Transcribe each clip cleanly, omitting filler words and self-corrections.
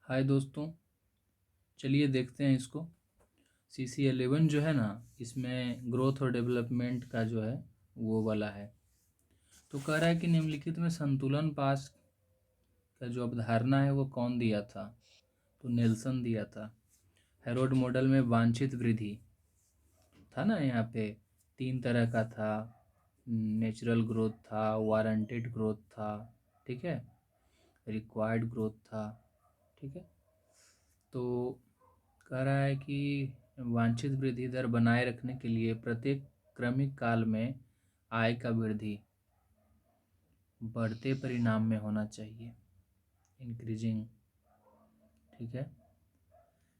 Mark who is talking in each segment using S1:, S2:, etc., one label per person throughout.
S1: हाय दोस्तों, चलिए देखते हैं इसको। CC11 जो है ना, इसमें ग्रोथ और डेवलपमेंट का जो है वो वाला है। तो कह रहा है कि निम्नलिखित में संतुलन पास का जो अवधारणा है वो कौन दिया था। तो नेल्सन दिया था। हेरोड मॉडल में वांछित वृद्धि था ना, यहाँ पे 3 तरह का था। नेचुरल ग्रोथ था, वारंटेड ग्रोथ था, ठीक है, रिक्वायर्ड ग्रोथ था, ठीक है। तो कह रहा है कि वांछित वृद्धि दर बनाए रखने के लिए प्रत्येक क्रमिक काल में आय का वृद्धि बढ़ते परिणाम में होना चाहिए, इंक्रीजिंग, ठीक है।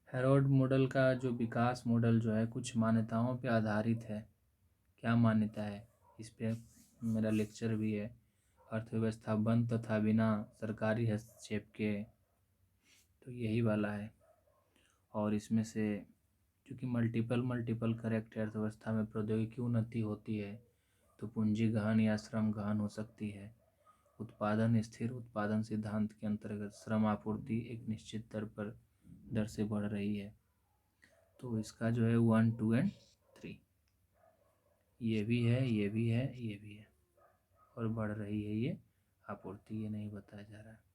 S1: हेरोड मॉडल का जो विकास मॉडल जो है कुछ मान्यताओं पे आधारित है। क्या मान्यता है, इस पे मेरा लेक्चर भी है। अर्थव्यवस्था बंद तथा बिना सरकारी हस्तक्षेप के, तो यही वाला है। और इसमें से क्योंकि मल्टीपल करेक्ट अर्थव्यवस्था में प्रौद्योगिकी उन्नति होती है तो पूंजी गहन या श्रम गहन हो सकती है। उत्पादन स्थिर उत्पादन सिद्धांत के अंतर्गत श्रम आपूर्ति एक निश्चित दर से बढ़ रही है। तो इसका जो है 1, 2 एंड 3, ये भी है, ये भी है, ये भी है, और बढ़ रही है ये आपूर्ति, ये नहीं बताया जा रहा है।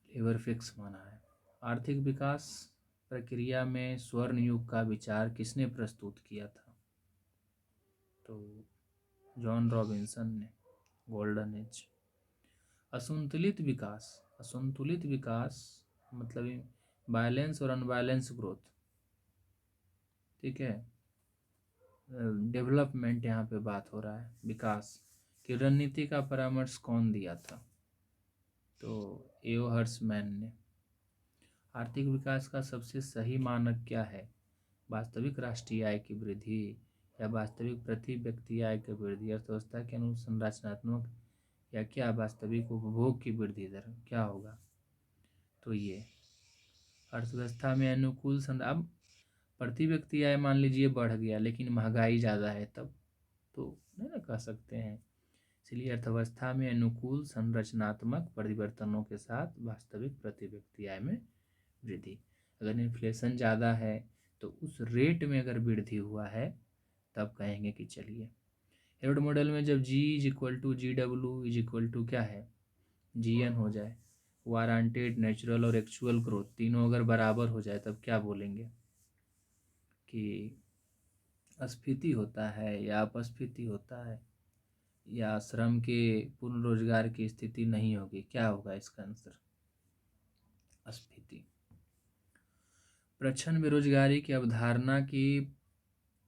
S1: लेबर फिक्स माना है। आर्थिक विकास प्रक्रिया में स्वर्ण युग का विचार किसने प्रस्तुत किया था। तो जॉन रॉबिन्सन ने, गोल्डन एज। असंतुलित विकास मतलब बैलेंस और अनबैलेंस ग्रोथ, ठीक है। डेवलपमेंट यहाँ पे बात हो रहा है, विकास की रणनीति का परामर्श कौन दिया था। तो एओ हर्समैन ने। आर्थिक विकास का सबसे सही मानक क्या है, वास्तविक राष्ट्रीय आय की वृद्धि या वास्तविक प्रति व्यक्ति आय की वृद्धि, अर्थव्यवस्था के अनुसंरचनात्मक या क्या वास्तविक उपभोग की वृद्धि दर क्या होगा। तो ये अर्थव्यवस्था में अनुकूल अब प्रति व्यक्ति आय मान लीजिए बढ़ गया लेकिन महंगाई ज़्यादा है, तब तो नहीं ना कह सकते हैं। इसलिए अर्थव्यवस्था में अनुकूल संरचनात्मक परिवर्तनों के साथ वास्तविक प्रति व्यक्ति आय में वृद्धि। अगर इन्फ्लेशन ज़्यादा है तो उस रेट में अगर वृद्धि हुआ है तब कहेंगे कि चलिए। हेरोड मॉडल में जब G=GW= क्या है, GN हो जाए, वारंटेड, नेचुरल और एक्चुअल ग्रोथ तीनों अगर बराबर हो जाए तब क्या बोलेंगे कि अस्फीति होता है या अपस्फीति होता है या श्रम के पूर्ण रोजगार की स्थिति नहीं होगी। क्या होगा इसका आंसर, अस्फीति। प्रच्छन्न बेरोजगारी की अवधारणा की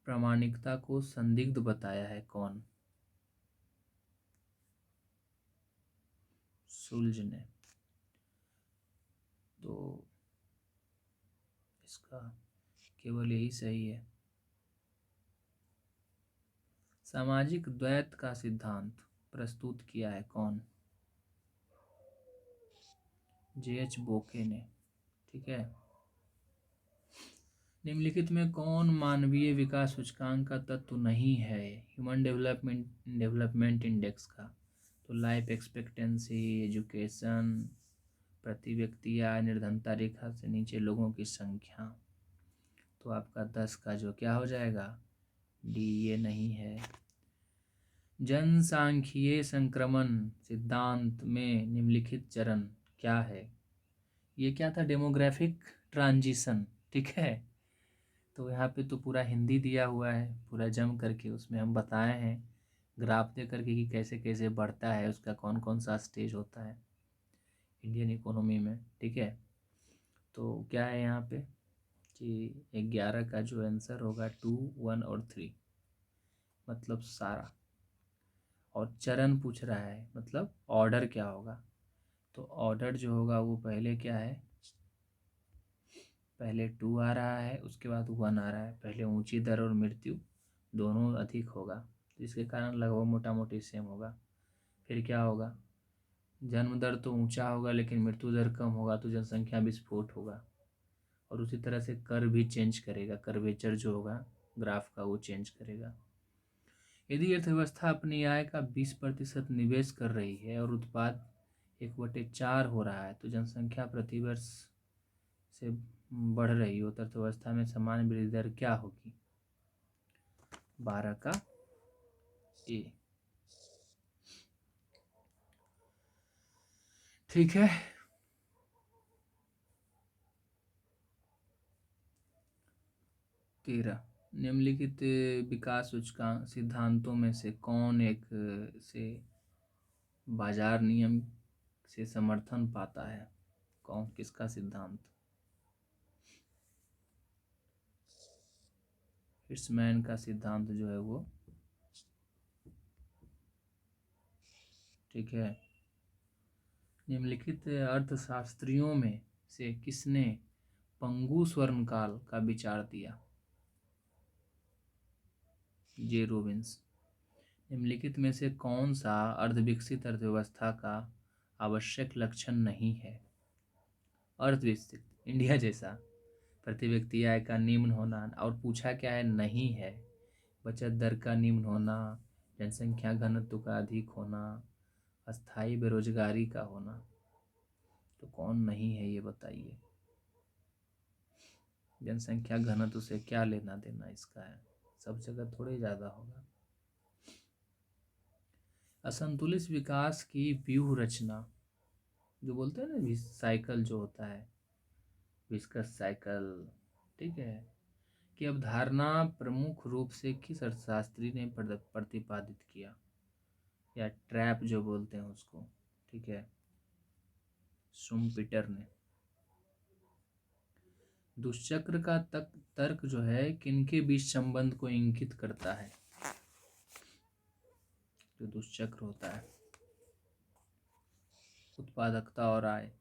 S1: प्रामाणिकता को संदिग्ध बताया है कौन, सुल्ज ने। तो इसका केवल यही सही है। सामाजिक द्वैत का सिद्धांत प्रस्तुत किया है कौन, J.H. बोके ने, ठीक है। निम्नलिखित में कौन मानवीय विकास सूचकांक का तत्व नहीं है, ह्यूमन डेवलपमेंट इंडेक्स का। तो लाइफ एक्सपेक्टेंसी, एजुकेशन, प्रति व्यक्ति या निर्धनता रेखा से नीचे लोगों की संख्या। तो आपका 10 का जो क्या हो जाएगा, डी, ये नहीं है। जनसांख्यिकीय संक्रमण सिद्धांत में निम्नलिखित चरण क्या है। ये क्या था, डेमोग्राफिक ट्रांजिशन, ठीक है। तो यहाँ पे तो पूरा हिंदी दिया हुआ है, पूरा जम करके उसमें हम बताए हैं ग्राफ दे करके कि कैसे कैसे बढ़ता है, उसका कौन कौन सा स्टेज होता है इंडियन इकोनॉमी में, ठीक है। तो क्या है यहाँ पे कि 11 का जो आंसर होगा 2, 1 और 3, मतलब सारा। और चरण पूछ रहा है मतलब ऑर्डर क्या होगा। तो ऑर्डर जो होगा वो पहले क्या है, पहले 2 आ रहा है, उसके बाद 1 आ रहा है। पहले ऊंची दर और मृत्यु दोनों अधिक होगा, जिसके कारण लगभग मोटा मोटी सेम होगा। फिर क्या होगा, जन्म दर तो ऊंचा होगा लेकिन मृत्यु दर कम होगा, तो जनसंख्या विस्फोट होगा। और उसी तरह से कर भी चेंज करेगा, कर्वेचर जो होगा ग्राफ का वो चेंज करेगा। यदि अर्थव्यवस्था अपनी आय का 20% निवेश कर रही है और उत्पाद 1/4 हो रहा है, तो जनसंख्या प्रतिवर्ष से बढ़ रही हो तो अर्थव्यवस्था में सामान्य वृद्धि दर क्या होगी? 12 का ए। ठीक है। 13, निम्नलिखित विकास सूचकांक सिद्धांतों में से कौन एक से बाजार नियम से समर्थन पाता है? कौन, किसका सिद्धांत? हिट्समैन का सिद्धांत जो है वो। ठीक है। निम्नलिखित अर्थशास्त्रियों में से किसने पंगु स्वर्णकाल का विचार दिया? जे रोबिन्स। निम्नलिखित में से कौन सा अर्धविकसित अर्थव्यवस्था का आवश्यक लक्षण नहीं है? अर्थविकसित, इंडिया जैसा, प्रति व्यक्ति आय का निम्न होना, और पूछा क्या है? नहीं है। बचत दर का निम्न होना, जनसंख्या घनत्व का अधिक होना, अस्थायी बेरोजगारी का होना। तो कौन नहीं है ये बताइए। जनसंख्या घनत्व से क्या लेना देना इसका है? सब जगह थोड़े ज़्यादा होगा। असंतुलित विकास की व्यूह रचना, जो बोलते हैं ना साइकिल जो होता है, विस्कस साइकिल, ठीक है, की अवधारणा प्रमुख रूप से किस अर्थशास्त्री ने प्रतिपादित किया? या ट्रैप जो बोलते हैं उसको, ठीक है, शुम्पीटर ने। दुष्चक्र का तर्क जो है किनके बीच संबंध को इंगित करता है? जो दुष्चक्र होता है, उत्पादकता और आय,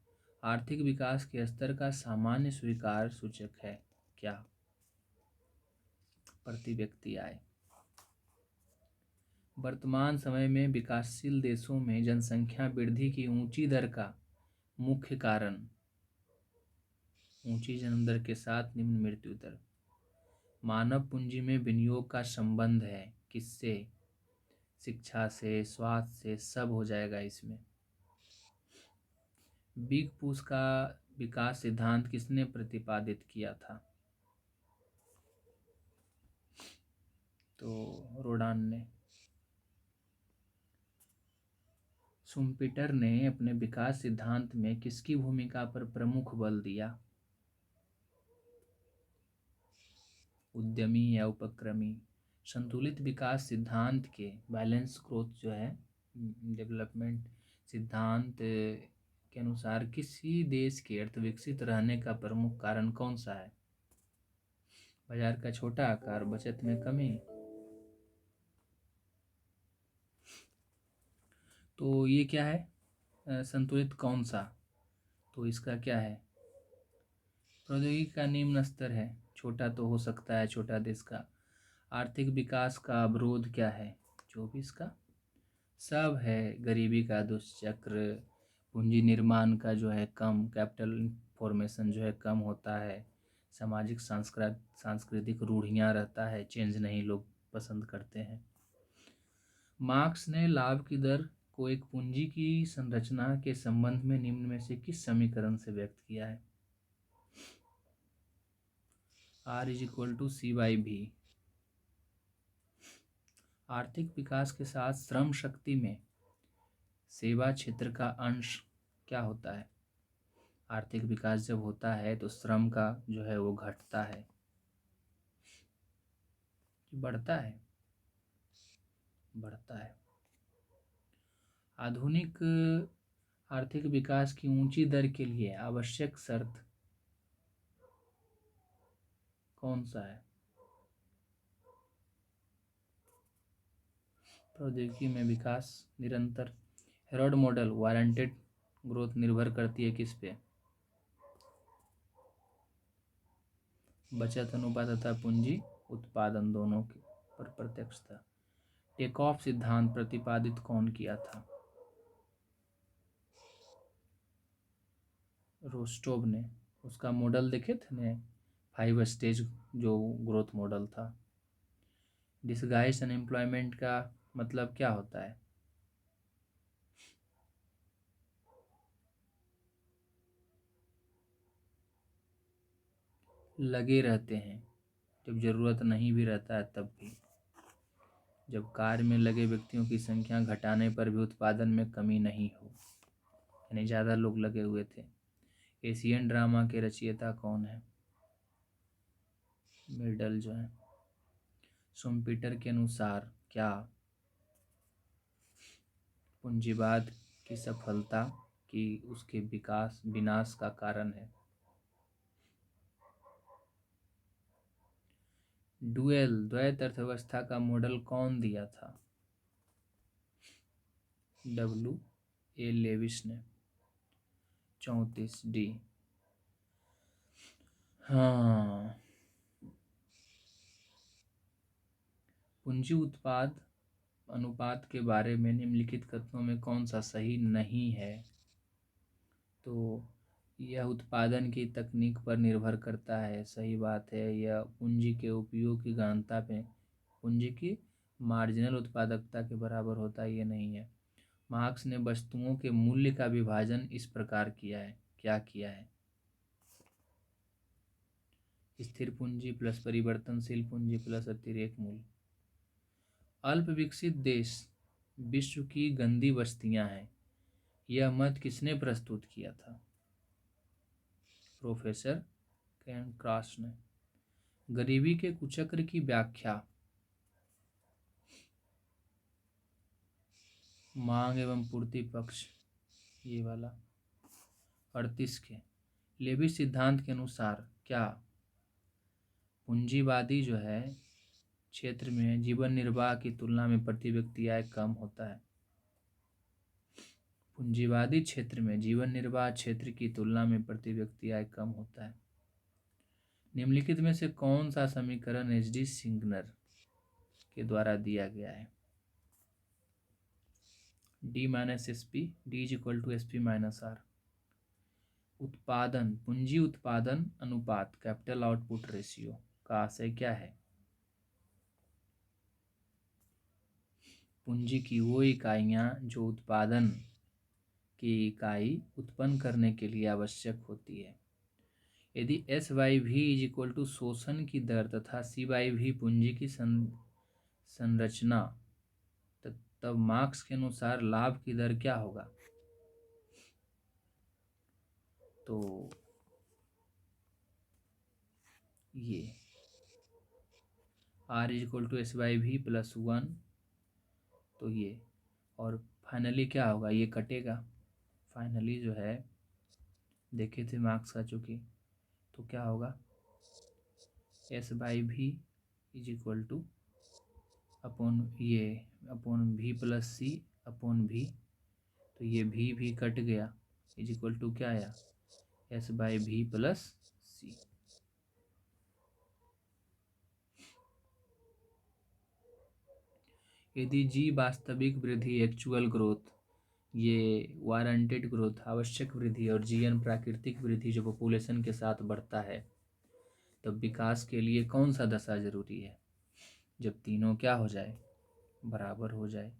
S1: आर्थिक विकास के स्तर का सामान्य स्वीकार सूचक है क्या? प्रति व्यक्ति आय। वर्तमान समय में विकासशील देशों में जनसंख्या वृद्धि की ऊंची दर का मुख्य कारण ऊंची जन्म दर के साथ निम्न मृत्यु दर। मानव पूंजी में विनियोग का संबंध है किससे? शिक्षा से, स्वास्थ्य से, सब हो जाएगा इसमें। बिग पुश का विकास सिद्धांत किसने प्रतिपादित किया था? तो रोडान ने। शुम्पीटर ने अपने विकास सिद्धांत में किसकी भूमिका पर प्रमुख बल दिया? उद्यमी या उपक्रमी। संतुलित विकास सिद्धांत के बैलेंस ग्रोथ जो है, डेवलपमेंट सिद्धांत के अनुसार किसी देश के अर्थविकसित रहने का प्रमुख कारण कौन सा है? बाजार का छोटा आकार, बचत में कमी। तो ये क्या है? संतुलित कौन सा? तो इसका क्या है? प्रौद्योगिकी का निम्न स्तर है, छोटा तो हो सकता है छोटा देश का। आर्थिक विकास का अवरोध क्या है? 24 का सब है, गरीबी का दुष्चक्र, पूंजी निर्माण का जो है कम, कैपिटल फॉर्मेशन जो है कम होता है, सामाजिक सांस्कृतिक रूढ़ियाँ रहता है, चेंज नहीं लोग पसंद करते हैं। मार्क्स ने लाभ की दर को एक पूंजी की संरचना के संबंध में निम्न में से किस समीकरण से व्यक्त किया है? R=C/V। आर्थिक विकास के साथ श्रम शक्ति में सेवा क्षेत्र का अंश क्या होता है? आर्थिक विकास जब होता है तो श्रम का जो है वो घटता है कि बढ़ता है? बढ़ता है। आधुनिक आर्थिक विकास की ऊंची दर के लिए आवश्यक शर्त कौन सा है? प्रौद्योगिकी में विकास निरंतर। हेरोल्ड मॉडल वारंटेड ग्रोथ निर्भर करती है किस पे? बचत अनुपात तथा पूंजी उत्पादन दोनों के पर प्रत्यक्ष था। टेक ऑफ सिद्धांत प्रतिपादित कौन किया था? रोस्टोव ने। उसका मॉडल देखे थे ने, 5 स्टेज जो ग्रोथ मॉडल था। डिसगाइज्ड अनएम्प्लॉयमेंट का मतलब क्या होता है? लगे रहते हैं, जब ज़रूरत नहीं भी रहता है तब भी। जब कार्य में लगे व्यक्तियों की संख्या घटाने पर भी उत्पादन में कमी नहीं हो, यानी ज़्यादा लोग लगे हुए थे। एशियन ड्रामा के रचयिता कौन है? मिडल जो है। शुम्पीटर के अनुसार क्या पूंजीवाद की सफलता की उसके विनाश का कारण है? द्वैत अर्थव्यवस्था का मॉडल कौन दिया था? W. A. लेविस ने। 34 डी। हाँ, पूंजी उत्पाद अनुपात के बारे में निम्नलिखित कथनों में कौन सा सही नहीं है? तो यह उत्पादन की तकनीक पर निर्भर करता है, सही बात है। यह पूंजी के उपयोग की गणना में पूंजी की मार्जिनल उत्पादकता के बराबर होता है, ये नहीं है। मार्क्स ने वस्तुओं के मूल्य का विभाजन इस प्रकार किया है, क्या किया है? स्थिर पूंजी प्लस परिवर्तनशील पूंजी प्लस अतिरेक मूल्य। अल्प विकसित देश विश्व की गंदी बस्तियां हैं, यह मत किसने प्रस्तुत किया था? प्रोफेसर कैन क्रॉस ने। गरीबी के कुचक्र की व्याख्या। मांग एवं पूर्ति पक्ष, ये वाला। 38 के लेवी सिद्धांत के अनुसार क्या पूंजीवादी जो है क्षेत्र में जीवन निर्वाह की तुलना में प्रति व्यक्ति आय कम होता है? पूंजीवादी क्षेत्र में जीवन निर्वाह क्षेत्र की तुलना में प्रति व्यक्ति आय कम होता है। निम्नलिखित में से कौन सा समीकरण एच.डी. सिग्नर के द्वारा दिया गया है? D minus S P, D is equal to S P minus R. उत्पादन पूंजी उत्पादन अनुपात कैपिटल आउटपुट रेशियो का आशय क्या है? पूंजी की वो इकाइयाँ जो उत्पादन की इकाई उत्पन्न करने के लिए आवश्यक होती है। यदि एस बाई भी इज इक्वल टू शोषण की दर तथा सी बाई भी पूंजी की संरचना, तब मार्क्स के अनुसार लाभ की दर क्या होगा? तो ये R is equal to S by भी प्लस 1, तो ये, और फाइनली क्या होगा? ये कटेगा। फाइनली जो है देखे थे मार्क्स का चूँकि, तो क्या होगा? एस बाई भी इज इक्वल टू अपॉन भी प्लस सी अपॉन भी, तो ये भी कट गया, इज इक्वल टू क्या आया? एस बाई भी प्लस सी। यदि जी वास्तविक वृद्धि एक्चुअल ग्रोथ, ये वारंटेड ग्रोथ आवश्यक वृद्धि, और जीएन प्राकृतिक वृद्धि जो पॉपुलेशन के साथ बढ़ता है, तब विकास के लिए कौन सा दशा जरूरी है? जब तीनों क्या हो जाए? बराबर हो जाए।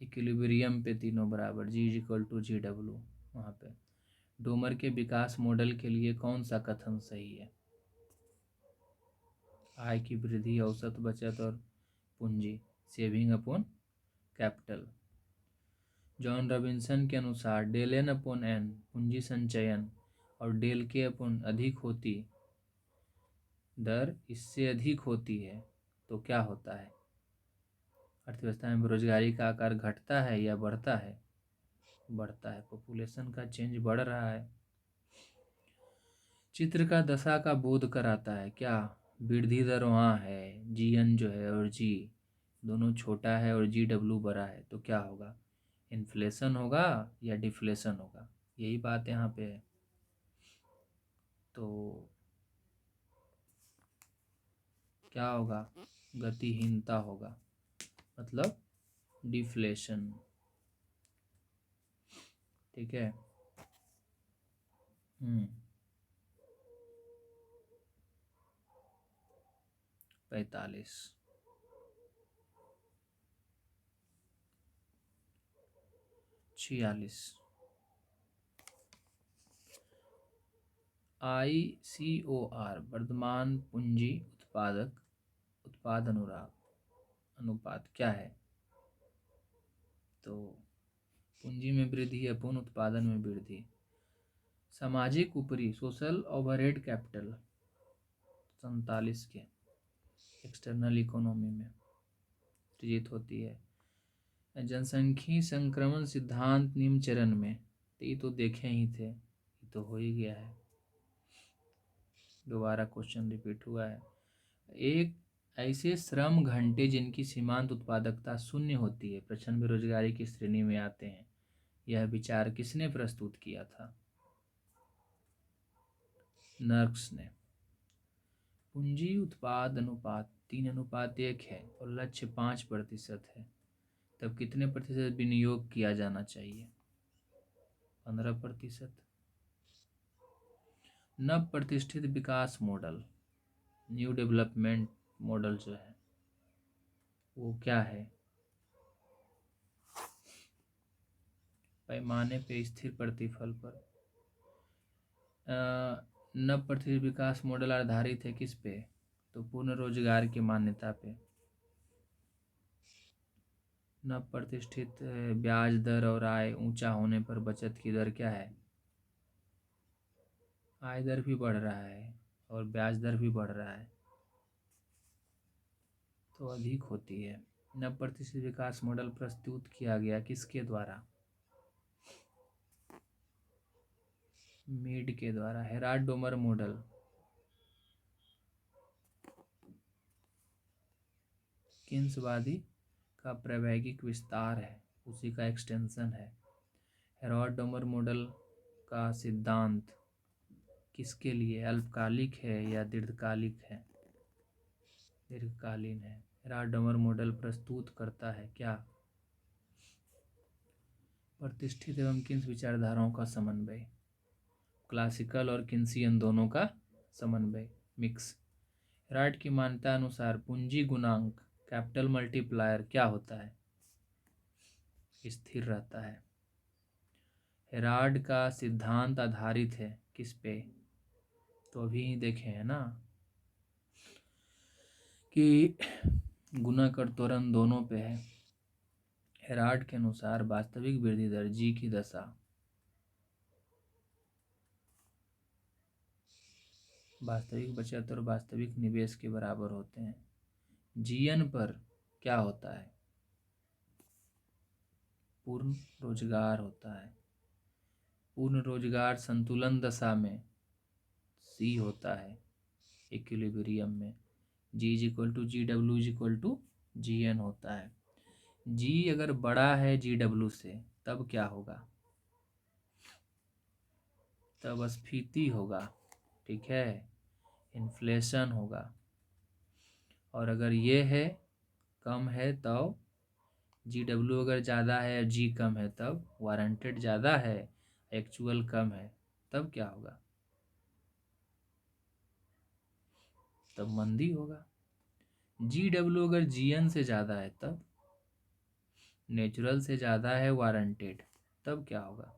S1: इक्विलिब्रियम पे तीनों बराबर, G is equal to G W. वहाँ पे डोमर के विकास मॉडल के लिए कौन सा कथन सही है? आय की वृद्धि, औसत बचत और पूंजी, saving upon capital. John Robinson के अनुसार डेल एन अपॉन एन पूंजी संचयन और डेल के अपॉन अधिक होती दर इससे अधिक होती है, तो क्या होता है? अर्थव्यवस्था में बेरोजगारी का आकार घटता है या बढ़ता है? बढ़ता है। पॉपुलेशन का चेंज बढ़ रहा है। चित्र का दशा का बोध कराता है क्या? वृद्धि दर वहाँ है, जी एन जो है और जी दोनों छोटा है और जी डब्ल्यू बड़ा है, तो क्या होगा? इन्फ्लेशन होगा या डिफ्लेशन होगा? यही बात यहाँ पे है। तो क्या होगा? गतिहीनता होगा, मतलब डिफ्लेशन। ठीक है। 45। 46। ICOR वर्तमान पूंजी उत्पाद अनुपात क्या है? तो पूंजी में वृद्धि अपूर्ण उत्पादन में वृद्धि। सामाजिक ऊपरी सोशल ओवरहेड कैपिटल 47 के एक्सटर्नल इकोनॉमी में सृजित होती है। जनसंख्यी संक्रमण सिद्धांत निम्न चरण में, तो ये तो देखे ही थे, ये तो हो ही गया है, दोबारा क्वेश्चन रिपीट हुआ है। एक ऐसे श्रम घंटे जिनकी सीमांत उत्पादकता शून्य होती है प्रचंड बेरोजगारी की श्रेणी में आते हैं। यह विचार किसने प्रस्तुत किया था? नर्क्स ने। पूंजी उत्पाद अनुपात 3:1 है और लक्ष्य 5% है, तब कितने प्रतिशत विनियोग किया जाना चाहिए? 15%। नव प्रतिष्ठित विकास मॉडल, न्यू डेवलपमेंट मॉडल जो है वो क्या है? पैमाने पे स्थिर प्रतिफल पर। नव प्रतिष्ठित विकास मॉडल आधारित है किस पे? तो पूर्ण रोजगार की मान्यता पे। नव प्रतिष्ठित ब्याज दर और आय ऊंचा होने पर बचत की दर क्या है? आय दर भी बढ़ रहा है और ब्याज दर भी बढ़ रहा है तो अधिक होती है। नव प्रतिष्ठित विकास मॉडल प्रस्तुत किया गया किसके द्वारा? मीड के द्वारा। हेराल्ड डोमर मॉडल किन्सवादी का प्रायोगिक विस्तार है, उसी का एक्सटेंशन है। हेराल्ड डोमर मॉडल का सिद्धांत किसके लिए? अल्पकालिक है या दीर्घकालिक है? दीर्घकालीन है। हेराल्ड डोमर मॉडल प्रस्तुत करता है क्या? प्रतिष्ठित एवं किन्स विचारधाराओं का समन्वय, क्लासिकल और किन्सियन दोनों का समन्वय, मिक्स। हेराल्ड की मान्यता अनुसार पूंजी गुणांक कैपिटल मल्टीप्लायर क्या होता है? स्थिर रहता है। हेराल्ड का सिद्धांत आधारित है किस पे? तो अभी ही देखे हैं ना कि गुणक और त्वरण दोनों पे है। हेराल्ड के अनुसार वास्तविक वृद्धि दर जी की दशा, वास्तविक बचत और वास्तविक निवेश के बराबर होते हैं। जीएन पर क्या होता है? पूर्ण रोजगार होता है। पूर्ण रोजगार संतुलन दशा में सी होता है, इक्विलिब्रियम में। G is equal to G W is equal to G N होता है। जी अगर बड़ा है जी डब्ल्यू से तब क्या होगा? तब स्फीति होगा, ठीक है, इन्फ्लेशन होगा। और अगर ये है कम है तब जी डब्ल्यू अगर ज़्यादा है जी कम है तब वारंटेड ज़्यादा है एक्चुअल कम है तब क्या होगा? तब मंदी होगा। जी डब्ल्यू अगर जी एन से ज़्यादा है तब, नेचुरल से ज़्यादा है वारंटेड, तब क्या होगा?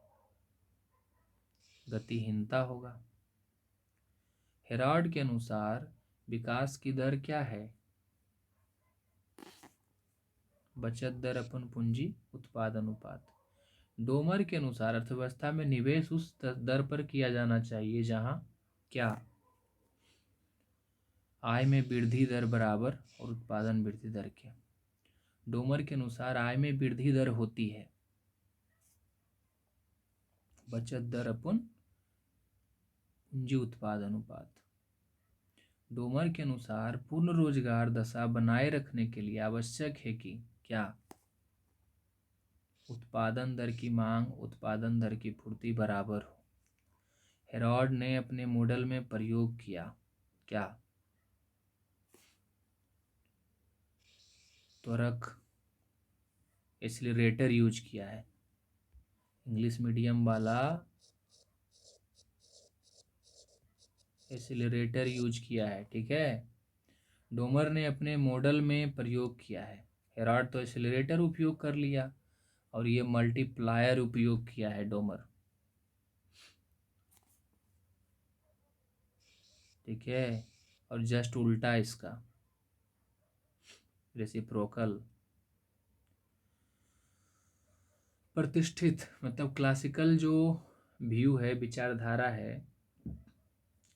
S1: गतिहीनता होगा। हेराल्ड के अनुसार विकास की दर क्या है? बचत दर अपन पूंजी उत्पाद अनुपात। डोमर के अनुसार अर्थव्यवस्था में निवेश उस दर पर किया जाना चाहिए जहां क्या? आय में वृद्धि दर बराबर और उत्पादन वृद्धि दर के। डोमर के अनुसार आय में वृद्धि दर होती है बचत दर अपन पूंजी उत्पाद अनुपात। डोमर के अनुसार पूर्ण रोजगार दशा बनाए रखने के लिए आवश्यक है कि क्या? उत्पादन दर की मांग उत्पादन दर की पूर्ति बराबर हो। हेराल्ड ने अपने मॉडल में प्रयोग किया क्या? त्वरक एक्सीलरेटर यूज किया है। इंग्लिश मीडियम वाला एक्सीलरेटर यूज किया है, ठीक है। डोमर ने अपने मॉडल में प्रयोग किया है। हेराल्ड तो एक्सीलरेटर उपयोग कर लिया और ये मल्टीप्लायर उपयोग किया है डोमर। ठीक है। और जस्ट उल्टा इसका रेसिप्रोकल। प्रतिष्ठित मतलब क्लासिकल जो व्यू है, विचारधारा है,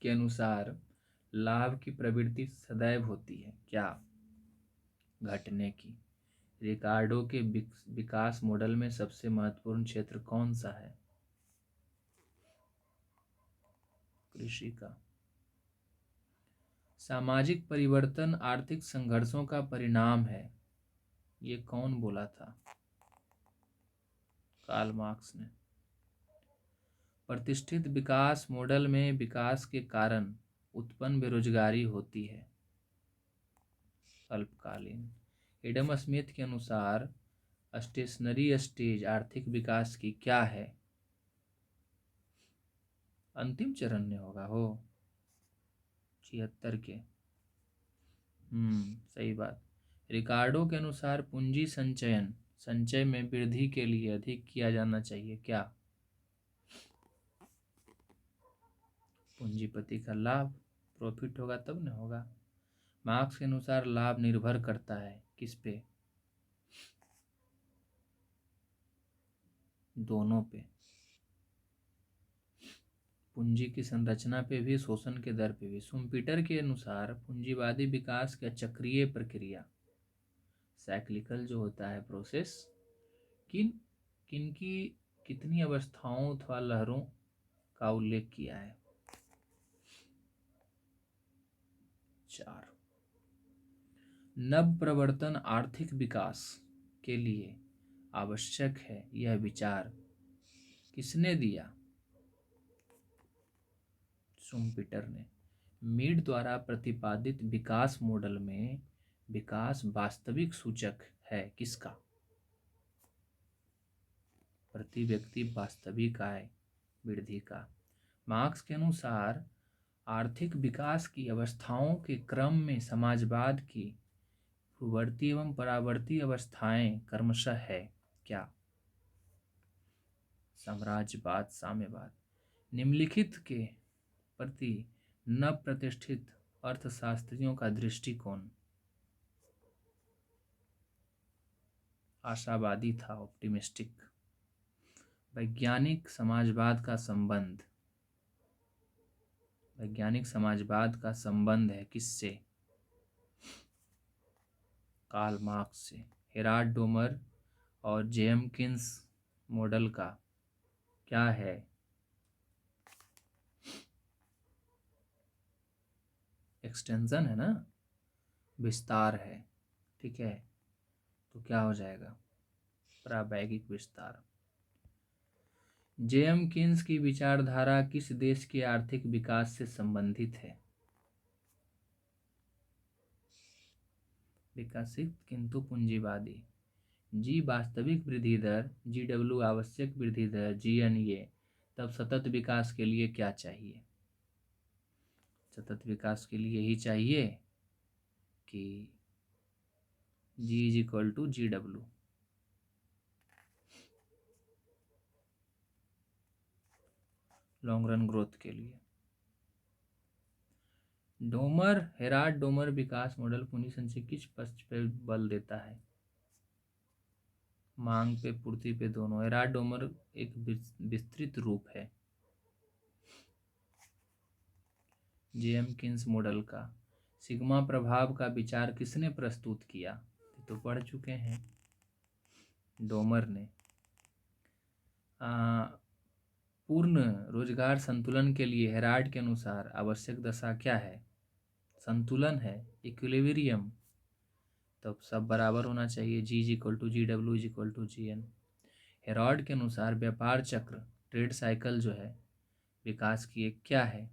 S1: के अनुसार लाभ की प्रवृत्ति सदैव होती है क्या? घटने की। रिकार्डो के विकास मॉडल में सबसे महत्वपूर्ण क्षेत्र कौन सा है? कृषि का। सामाजिक परिवर्तन आर्थिक संघर्षों का परिणाम है, ये कौन बोला था? कार्ल मार्क्स ने। प्रतिष्ठित विकास मॉडल में विकास के कारण उत्पन्न बेरोजगारी होती है, अल्पकालीन। एडम स्मिथ के अनुसार स्टेशनरी स्टेज आर्थिक विकास की क्या है? अंतिम चरण में होगा हो 76 के। सही बात। रिकार्डो के अनुसार पूंजी संचयन संचय में वृद्धि के लिए अधिक किया जाना चाहिए क्या? पूंजीपति का लाभ, प्रॉफिट होगा तब न होगा। मार्क्स के अनुसार लाभ निर्भर करता है किस पे? दोनों पे। पूंजी की संरचना पे भी, शोषण के दर पे भी। शुम्पीटर के अनुसार पूंजीवादी विकास का चक्रीय प्रक्रिया, साइक्लिकल जो होता है प्रोसेस, किन किन की कितनी अवस्थाओं अथवा लहरों का उल्लेख किया है? 4। नव प्रवर्तन आर्थिक विकास के लिए आवश्यक है, यह विचार किसने दिया? शुम्पीटर ने। मीड द्वारा प्रतिपादित विकास मॉडल में विकास वास्तविक सूचक है किसका? प्रति व्यक्ति वास्तविक आय वृद्धि का। मार्क्स के अनुसार आर्थिक विकास की अवस्थाओं के क्रम में समाजवाद की पूर्ववर्ती एवं परावर्ती अवस्थाएं क्रमशः है क्या? साम्राज्यवाद, साम्यवाद। निम्नलिखित के प्रति नव प्रतिष्ठित अर्थशास्त्रियों का दृष्टिकोण आशावादी था, ऑप्टिमिस्टिक। वैज्ञानिक समाजवाद का संबंध, वैज्ञानिक समाजवाद का संबंध है किससे? कार्ल मार्क्स से। हेराल्ड डोमर और जेम्किंस मॉडल का क्या है? एक्सटेंशन है ना, विस्तार है। ठीक है, तो क्या हो जाएगा? प्रावैगिक विस्तार। जेम्किंस की विचारधारा किस देश के आर्थिक विकास से संबंधित है? विकसित किंतु पूंजीवादी। जी वास्तविक वृद्धि दर, जी डब्ल्यू आवश्यक वृद्धि दर, जी एन ए। तब सतत विकास के लिए क्या चाहिए? सतत विकास के लिए यही चाहिए कि G is equal to G W. Long run growth के लिए। डोमर, हेराल्ड डोमर विकास मॉडल पूंजी संचय किस पक्ष पर बल देता है? मांग पे, पूर्ति पे, दोनों। हेराल्ड डोमर एक विस्तृत रूप है जेम्किंस मॉडल का। सिग्मा प्रभाव का विचार किसने प्रस्तुत किया? तो पढ़ चुके हैं, डोमर ने। पूर्ण रोजगार संतुलन के लिए हेराल्ड के अनुसार आवश्यक दशा क्या है? संतुलन है, इक्विलिब्रियम। तब सब बराबर होना चाहिए, G is equal to G W is equal to G N. Harrod के अनुसार व्यापार चक्र, ट्रेड साइकिल जो है विकास की एक क्या है?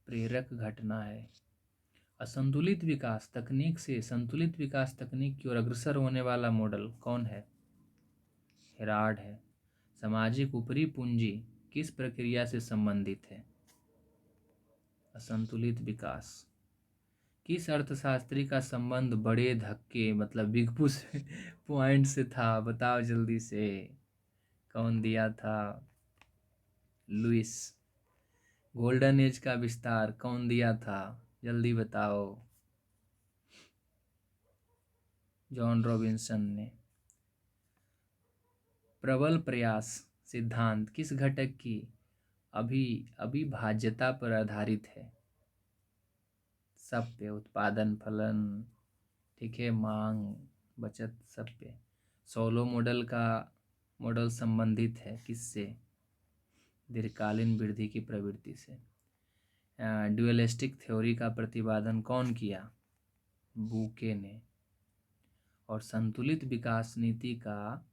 S1: प्रेरक घटना है। असंतुलित विकास तकनीक से संतुलित विकास तकनीक की ओर अग्रसर होने वाला मॉडल कौन है? हेराल्ड है। सामाजिक ऊपरी पूंजी किस प्रक्रिया से संबंधित है? असंतुलित विकास। किस अर्थशास्त्री का संबंध बड़े धक्के मतलब बिग पुश पॉइंट से था? बताओ जल्दी से, कौन दिया था? लुइस गोल्डन एज का विस्तार कौन दिया था, जल्दी बताओ। जॉन रॉबिन्सन ने। प्रबल प्रयास सिद्धांत किस घटक की अविभाज्यता पर आधारित है। सब पे, उत्पादन, फलन, ठीक है, मांग, बचत, सब पे। सोलो मॉडल संबंधित है किससे, दीर्घकालीन वृद्धि की प्रवृत्ति से। ड्यूअलिस्टिक थ्योरी का प्रतिपादन कौन किया, बूके ने। और संतुलित विकास नीति का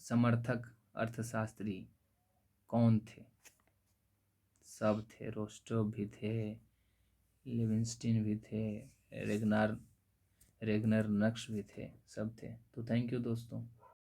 S1: समर्थक अर्थशास्त्री कौन थे, सब थे। रोस्टोव भी थे, लिविंगस्टीन भी थे, रेगनर नक्श भी थे, सब थे। तो थैंक यू दोस्तों।